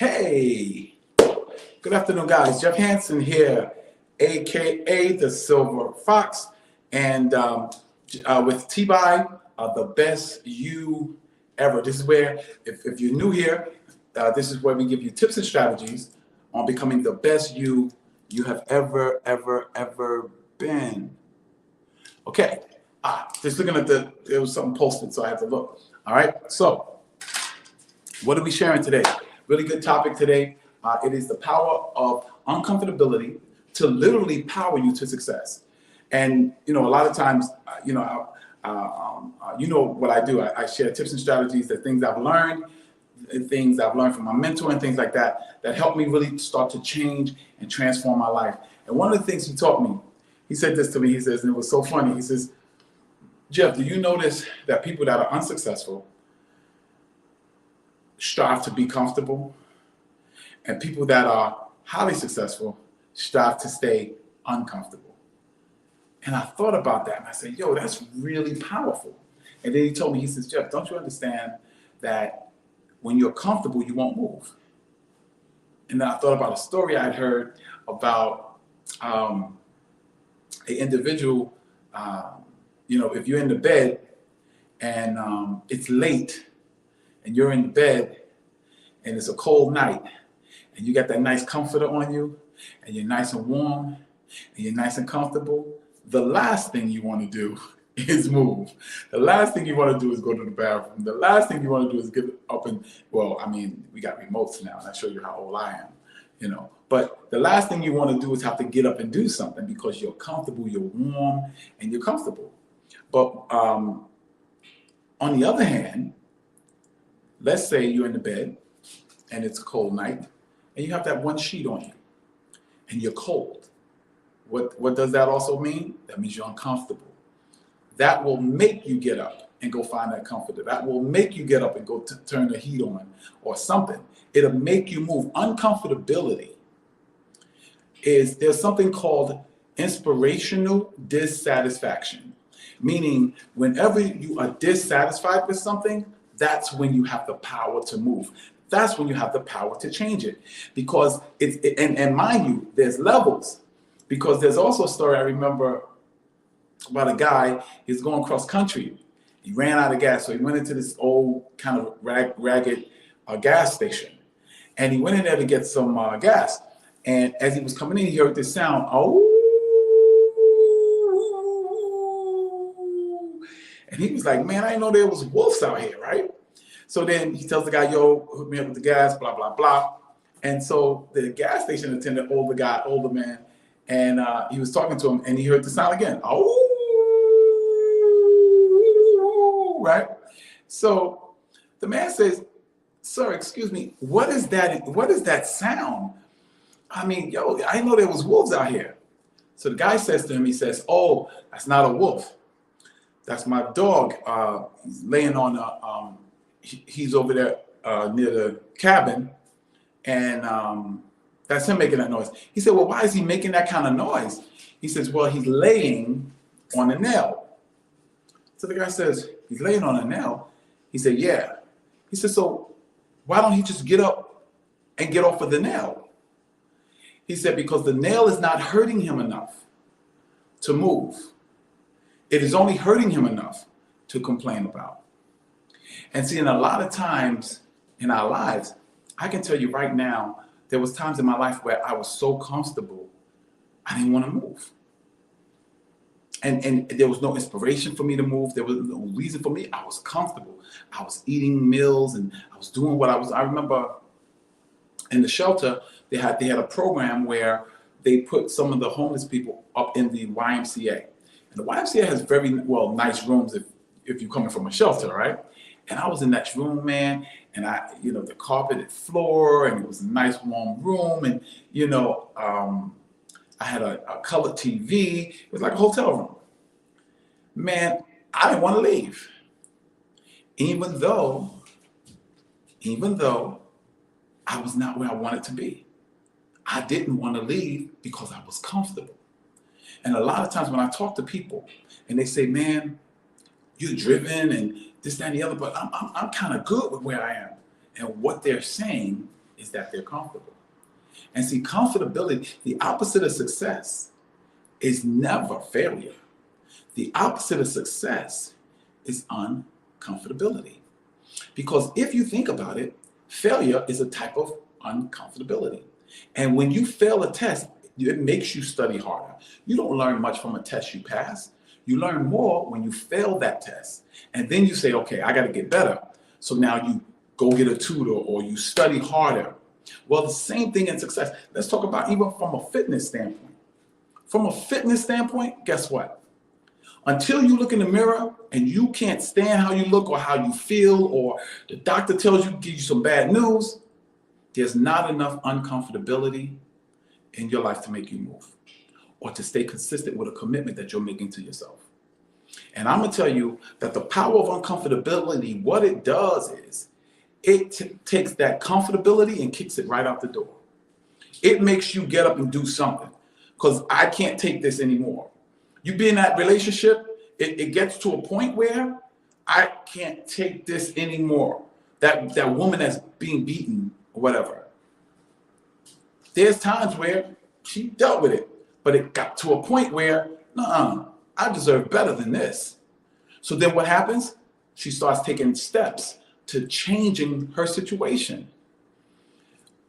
Hey, good afternoon, guys. Jeff Hansen here, aka the Silver Fox, and with TBYE, the best you ever. This is where, if you're new here, this is where we give you tips and strategies on becoming the best you have ever been. Okay, just looking at there was something posted, so I had to look. All right, so what are we sharing today? Really good topic today. It is the power of uncomfortability to literally power you to success. And a lot of times, what I do. I share tips and strategies, the things I've learned, from my mentor and things like that help me really start to change and transform my life. And one of the things he taught me, he said this to me. He says, and it was so funny. He says, Jeff, do you notice that people that are unsuccessful strive to be comfortable, and people that are highly successful strive to stay uncomfortable? And I thought about that and I said, yo, that's really powerful. And then he told me, he says, Jeff, don't you understand that when you're comfortable, you won't move? And then I thought about a story I'd heard about an individual, if you're in the bed and it's late and you're in the bed and it's a cold night and you got that nice comforter on you and you're nice and warm and you're nice and comfortable, the last thing you want to do is move. The last thing you want to do is go to the bathroom. The last thing you want to do is get up and, we got remotes now and I show you how old I am, But the last thing you want to do is have to get up and do something because you're comfortable, you're warm, and you're comfortable. But on the other hand, let's say you're in the bed and it's a cold night and you have that one sheet on you and you're cold. What does that also mean? That means you're uncomfortable. That will make you get up and go find that comforter. That will make you get up and go turn the heat on or something. It'll make you move. Uncomfortability there's something called inspirational dissatisfaction, meaning whenever you are dissatisfied with something, that's when you have the power to move. That's when you have the power to change it. Because and mind you, there's levels. Because there's also a story I remember about a guy, he's going cross country. He ran out of gas, so he went into this old kind of ragged gas station. And he went in there to get some gas. And as he was coming in, he heard this sound, oh. And he was like, man, I didn't know there was wolves out here, right? So then he tells the guy, yo, hook me up with the gas, blah, blah, blah. And so the gas station attendant, older man, and he was talking to him and he heard the sound again. Oh, right? So the man says, sir, excuse me, what is that? What is that sound? I mean, yo, I didn't know there was wolves out here. So the guy says to him, he says, oh, that's not a wolf. That's my dog. He's laying on he's over there near the cabin, and that's him making that noise. He said, well, why is he making that kind of noise? He says, well, he's laying on a nail. So the guy says, he's laying on a nail? He said, yeah. He said, so why don't he just get up and get off of the nail? He said, because the nail is not hurting him enough to move. It is only hurting him enough to complain about. And see, in a lot of times in our lives, I can tell you right now, there was times in my life where I was so comfortable, I didn't want to move. And there was no inspiration for me to move. There was no reason for me. I was comfortable. I was eating meals and I was doing what I remember in the shelter, they had a program where they put some of the homeless people up in the YMCA. And the YMCA has very, nice rooms if you're coming from a shelter, right? And I was in that room, man, and the carpeted floor, and it was a nice warm room, and I had a colored TV. It was like a hotel room. Man, I didn't want to leave, even though I was not where I wanted to be. I didn't want to leave because I was comfortable. And a lot of times when I talk to people and they say, man, you're driven and this, that, and the other, but I'm kind of good with where I am. And what they're saying is that they're comfortable. And see, comfortability, the opposite of success is never failure. The opposite of success is uncomfortability. Because if you think about it, failure is a type of uncomfortability. And when you fail a test, it makes you study harder. You don't learn much from a test you pass. You learn more when you fail that test. And then you say, okay, I got to get better. So now you go get a tutor or you study harder. Well, the same thing in success. Let's talk about even from a fitness standpoint. From a fitness standpoint, guess what? Until you look in the mirror and you can't stand how you look or how you feel, or the doctor tells you, give you some bad news, there's not enough uncomfortability in your life to make you move or to stay consistent with a commitment that you're making to yourself. And I'm going to tell you that the power of uncomfortability, what it does is it takes that comfortability and kicks it right out the door. It makes you get up and do something because I can't take this anymore. You be in that relationship, it gets to a point where I can't take this anymore. That woman that's being beaten or whatever. There's times where she dealt with it, but it got to a point where, I deserve better than this. So then what happens? She starts taking steps to changing her situation.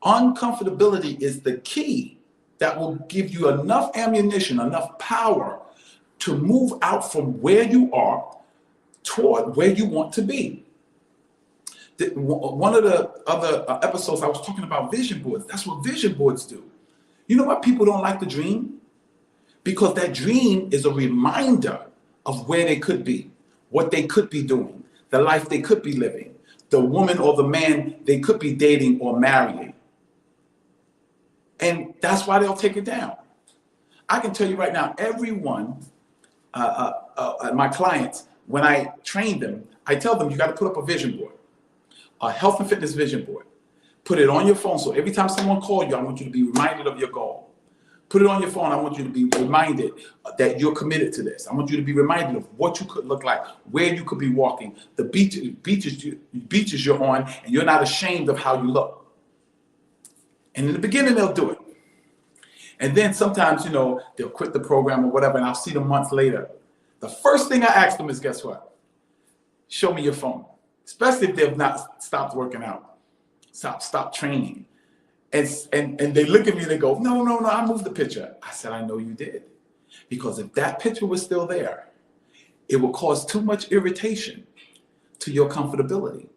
Uncomfortability is the key that will give you enough ammunition, enough power to move out from where you are toward where you want to be. One of the other episodes I was talking about vision boards. That's what vision boards do. You know why people don't like to dream? Because that dream is a reminder of where they could be, what they could be doing, the life they could be living, the woman or the man they could be dating or marrying. And that's why they'll take it down. I can tell you right now, everyone, my clients, when I train them, I tell them you got to put up a vision board, a health and fitness vision board. Put it on your phone. So every time someone calls you, I want you to be reminded of your goal. Put it on your phone. I want you to be reminded that you're committed to this. I want you to be reminded of what you could look like, where you could be walking, the beaches you're on, and you're not ashamed of how you look. And in the beginning, they'll do it. And then sometimes, they'll quit the program or whatever, and I'll see them months later. The first thing I ask them is, guess what? Show me your phone, especially if they've not stopped working out, stop training. And they look at me and they go, no, I moved the picture. I said, I know you did. Because if that picture was still there, it will cause too much irritation to your comfortability.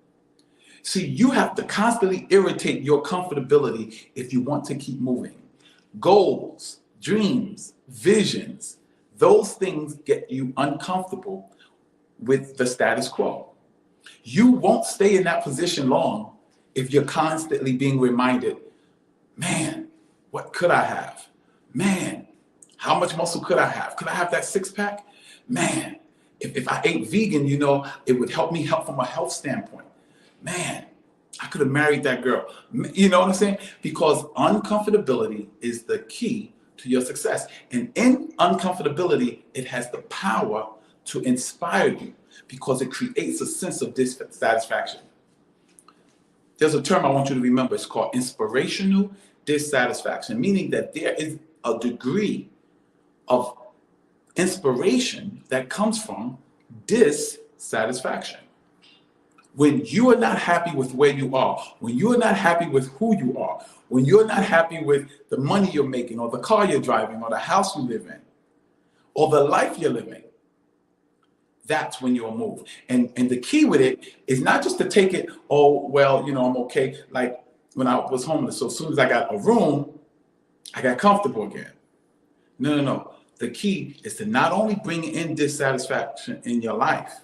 See, you have to constantly irritate your comfortability if you want to keep moving. Goals, dreams, visions, those things get you uncomfortable with the status quo. You won't stay in that position long if you're constantly being reminded, man, what could I have? Man, how much muscle could I have? Could I have that six pack? Man, if I ate vegan, it would help me from a health standpoint. Man, I could have married that girl. You know what I'm saying? Because uncomfortability is the key to your success. And in uncomfortability, it has the power to inspire you because it creates a sense of dissatisfaction. There's a term I want you to remember. It's called inspirational dissatisfaction, meaning that there is a degree of inspiration that comes from dissatisfaction. When you are not happy with where you are, when you are not happy with who you are, when you're not happy with the money you're making or the car you're driving or the house you live in or the life you're living, that's when you'll move. And the key with it is not just to take it, I'm okay. Like when I was homeless, so as soon as I got a room, I got comfortable again. No. The key is to not only bring in dissatisfaction in your life,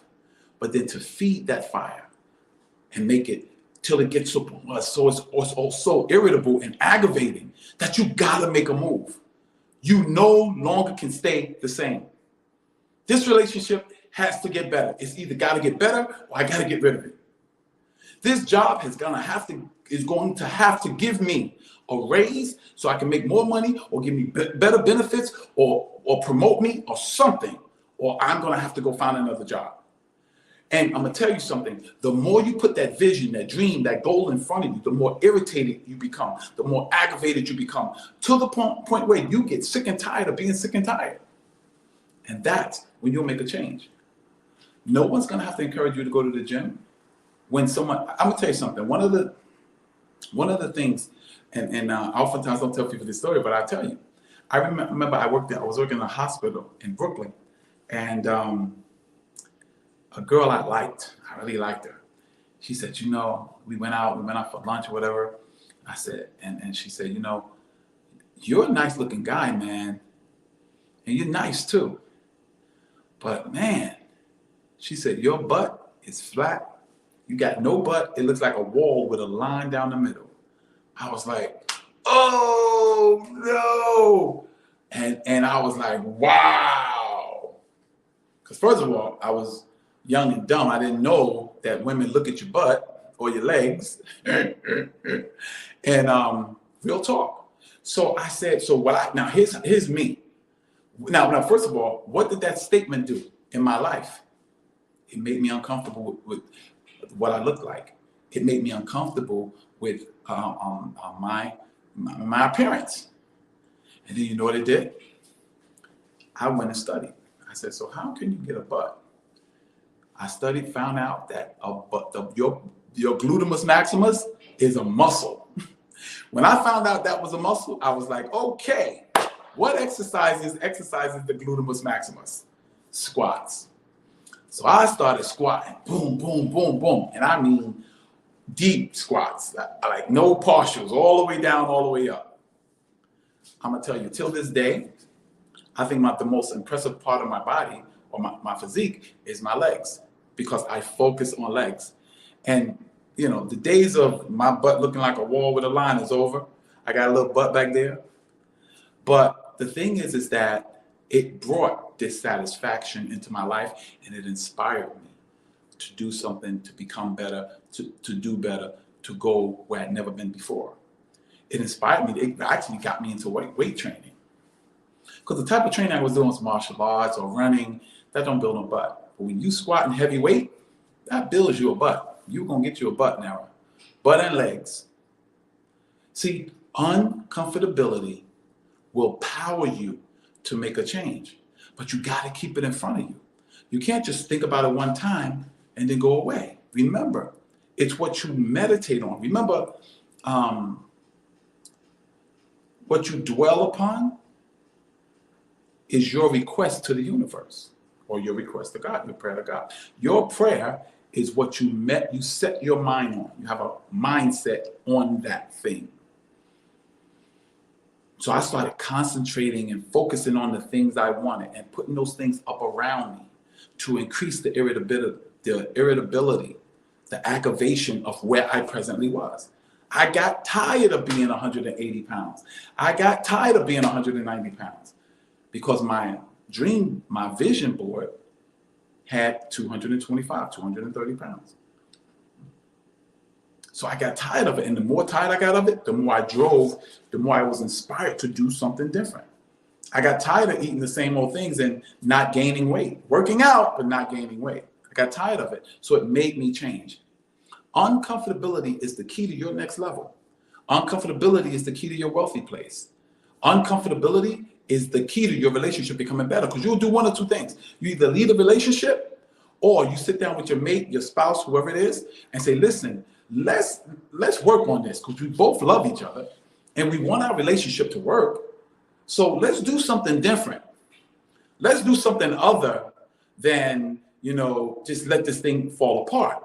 but then to feed that fire and make it till it gets so it's so irritable and aggravating that you gotta make a move. You no longer can stay the same. This relationship has to get better. It's either got to get better or I got to get rid of it. This job is going to have to give me a raise so I can make more money or give me better benefits or promote me or something, or I'm going to have to go find another job. And I'm going to tell you something. The more you put that vision, that dream, that goal in front of you, the more irritated you become, the more aggravated you become, to the point where you get sick and tired of being sick and tired. And that's when you'll make a change. No one's going to have to encourage you to go to the gym. When someone, I'm going to tell you something. One of the things, and I oftentimes don't tell people this story, but I'll tell you. I remember I was working in a hospital in Brooklyn, and a girl I really liked her. She said, we went out for lunch or whatever. I said, and she said, you're a nice looking guy, man. And you're nice too. But man, she said, your butt is flat. You got no butt. It looks like a wall with a line down the middle. I was like, oh no. And I was like, wow. Because first of all, I was young and dumb. I didn't know that women look at your butt or your legs. And real talk. So I said, now here's me. Now, first of all, what did that statement do in my life? It made me uncomfortable with what I looked like. It made me uncomfortable with my appearance. And then you know what it did? I went and studied. I said, so how can you get a butt? I studied, found out that your gluteus maximus is a muscle. When I found out that was a muscle, I was like, okay, what exercises the gluteus maximus? Squats. So I started squatting, boom, boom, boom, boom. And I mean deep squats, like no partials, all the way down, all the way up. I'm gonna tell you, till this day, I think the most impressive part of my body or my physique is my legs, because I focus on legs. And the days of my butt looking like a wall with a line is over. I got a little butt back there. But the thing is that it brought dissatisfaction into my life, and it inspired me to do something, to become better, to do better, to go where I'd never been before. It inspired me. It actually got me into weight training. Because the type of training I was doing was martial arts or running. That don't build no butt. But when you squat in heavy weight, that builds you a butt. You're going to get you a butt now. Butt and legs. See, uncomfortability will power you to make a change. But you got to keep it in front of you. You can't just think about it one time and then go away. Remember, it's what you meditate on. Remember, what you dwell upon is your request to the universe, or your request to God, your prayer to God. Your prayer is what you set your mind on. You have a mindset on that thing. So I started concentrating and focusing on the things I wanted and putting those things up around me to increase the irritability, the aggravation of where I presently was. I got tired of being 180 pounds. I got tired of being 190 pounds because my vision board had 225, 230 pounds. So I got tired of it. And the more tired I got of it, the more I drove, the more I was inspired to do something different. I got tired of eating the same old things and not gaining weight, working out, but not gaining weight. I got tired of it. So it made me change. Uncomfortability is the key to your next level. Uncomfortability is the key to your wealthy place. Uncomfortability is the key to your relationship becoming better, because you'll do one or two things. You either lead a relationship, or you sit down with your mate, your spouse, whoever it is, and say, listen, let's work on this, because we both love each other and we want our relationship to work. So let's do something different. Let's do something other than, just let this thing fall apart.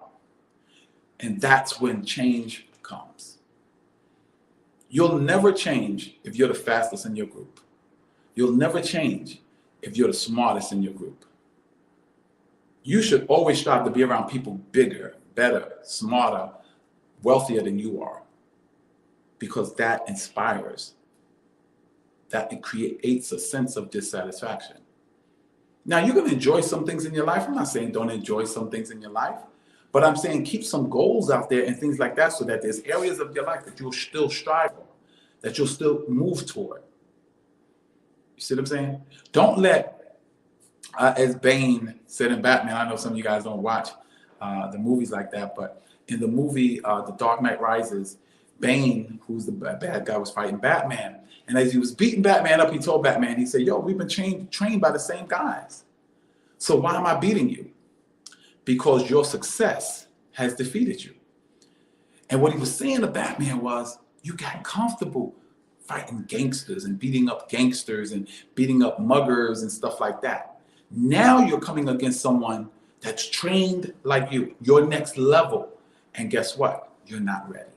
And that's when change comes. You'll never change if you're the fastest in your group. You'll never change if you're the smartest in your group. You should always strive to be around people bigger, better, smarter, wealthier than you are, because that inspires, that it creates a sense of dissatisfaction. Now, you're going to enjoy some things in your life. I'm not saying don't enjoy some things in your life, but I'm saying keep some goals out there and things like that, so that there's areas of your life that you'll still strive for, that you'll still move toward. You see what I'm saying? Don't let, as Bane said in Batman, I know some of you guys don't watch the movies like that. But in the movie, The Dark Knight Rises, Bane, who's the bad guy, was fighting Batman. And as he was beating Batman up, he told Batman, he said, yo, we've been trained by the same guys. So why am I beating you? Because your success has defeated you. And what he was saying to Batman was, you got comfortable fighting gangsters and beating up gangsters and beating up muggers and stuff like that. Now you're coming against someone that's trained like you, your next level. And guess what? You're not ready.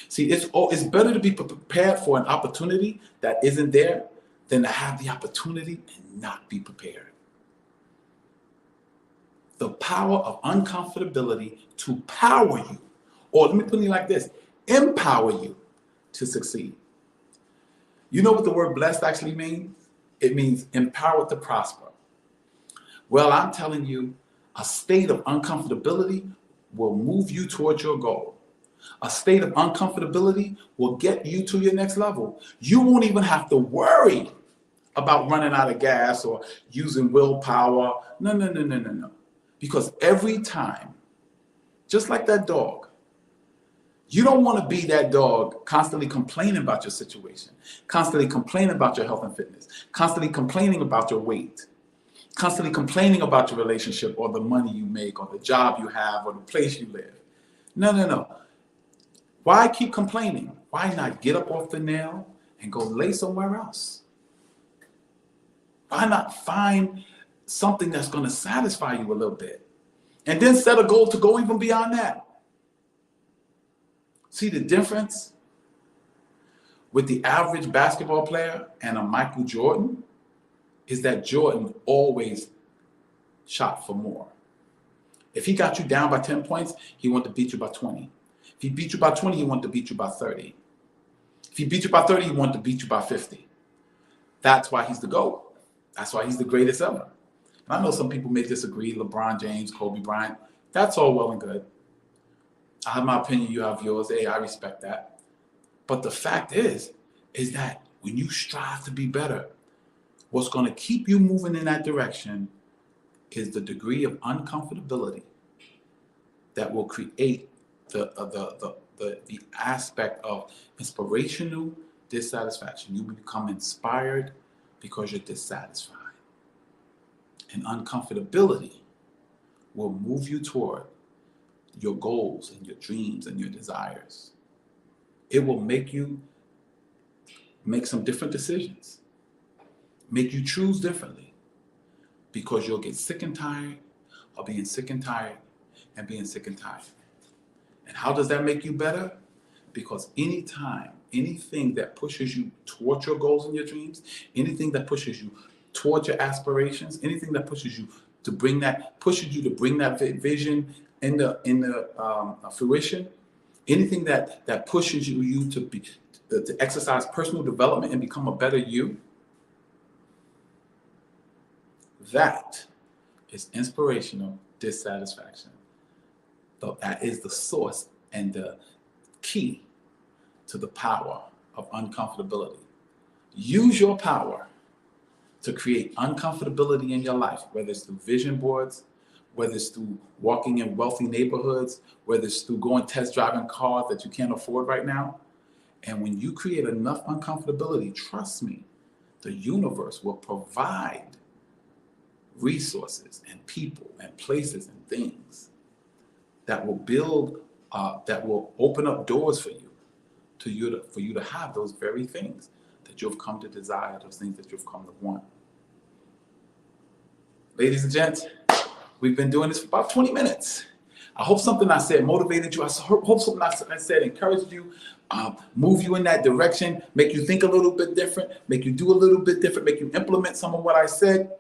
See, it's better to be prepared for an opportunity that isn't there than to have the opportunity and not be prepared. The power of uncomfortability to power you, or let me put it like this, empower you to succeed. You know what the word blessed actually means? It means empowered to prosper. Well, I'm telling you, a state of uncomfortability will move you towards your goal. A state of uncomfortability will get you to your next level. You won't even have to worry about running out of gas or using willpower. No. Because every time, just like that dog, you don't want to be that dog constantly complaining about your situation, constantly complaining about your health and fitness, constantly complaining about your weight, constantly complaining about your relationship or the money you make or the job you have or the place you live. No. Why keep complaining? Why not get up off the nail and go lay somewhere else? Why not find something that's going to satisfy you a little bit? And then set a goal to go even beyond that. See the difference with the average basketball player and a Michael Jordan is that Jordan always shot for more. If he got you down by 10 points, he wanted to beat you by 20. If he beat you by 20, he wanted to beat you by 30. If he beat you by 30, he wanted to beat you by 50. That's why he's the GOAT. That's why he's the greatest ever. And I know some people may disagree, LeBron James, Kobe Bryant. That's all well and good. I have my opinion, you have yours. Hey, I respect that. But the fact is that when you strive to be better, what's going to keep you moving in that direction is the degree of uncomfortability that will create the aspect of inspirational dissatisfaction. You become inspired because you're dissatisfied. And uncomfortability will move you toward your goals and your dreams and your desires. It will make you make some different decisions, make you choose differently, because you'll get sick and tired of being sick and tired and being sick and tired. And how does that make you better? Because anything that pushes you towards your goals and your dreams, anything that pushes you towards your aspirations, anything that pushes you to bring that vision into fruition, anything that pushes you to exercise personal development and become a better you, that is inspirational dissatisfaction. So that is the source and the key to the power of uncomfortability. Use your power to create uncomfortability in your life, whether it's through vision boards, whether it's through walking in wealthy neighborhoods, whether it's through going test driving cars that you can't afford right now. And when you create enough uncomfortability, trust me, the universe will provide resources and people and places and things that will build, that will open up doors for you, for you to have those very things that you've come to desire, those things that you've come to want. Ladies and gents, we've been doing this for about 20 minutes. I hope something I said motivated you. I hope something I said encouraged you, move you in that direction, make you think a little bit different, make you do a little bit different, make you implement some of what I said.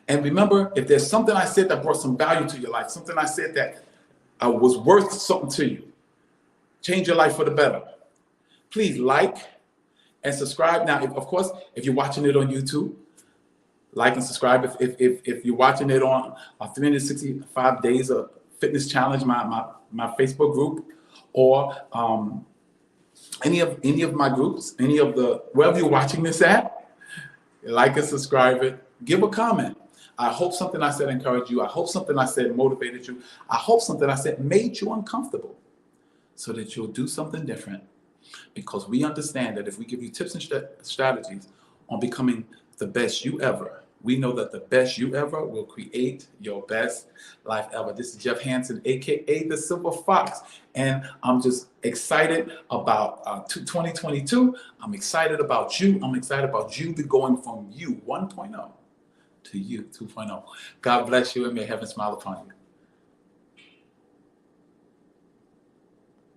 And remember, if there's something I said that brought some value to your life, something I said that was worth something to you, change your life for the better, please like and subscribe. Now, of course, if you're watching it on YouTube, like and subscribe. If you're watching it on 365 Days of Fitness Challenge, my Facebook group, or any of my groups, wherever you're watching this at, like and subscribe it, give a comment. I hope something I said encouraged you. I hope something I said motivated you. I hope something I said made you uncomfortable so that you'll do something different, because we understand that if we give you tips and strategies on becoming the best you ever, we know that the best you ever will create your best life ever. This is Jeff Hansen, aka the Silver Fox, and I'm just excited about 2022. I'm excited about you. I'm excited about you going from you 1.0 to you 2.0. God bless you, and may heaven smile upon you.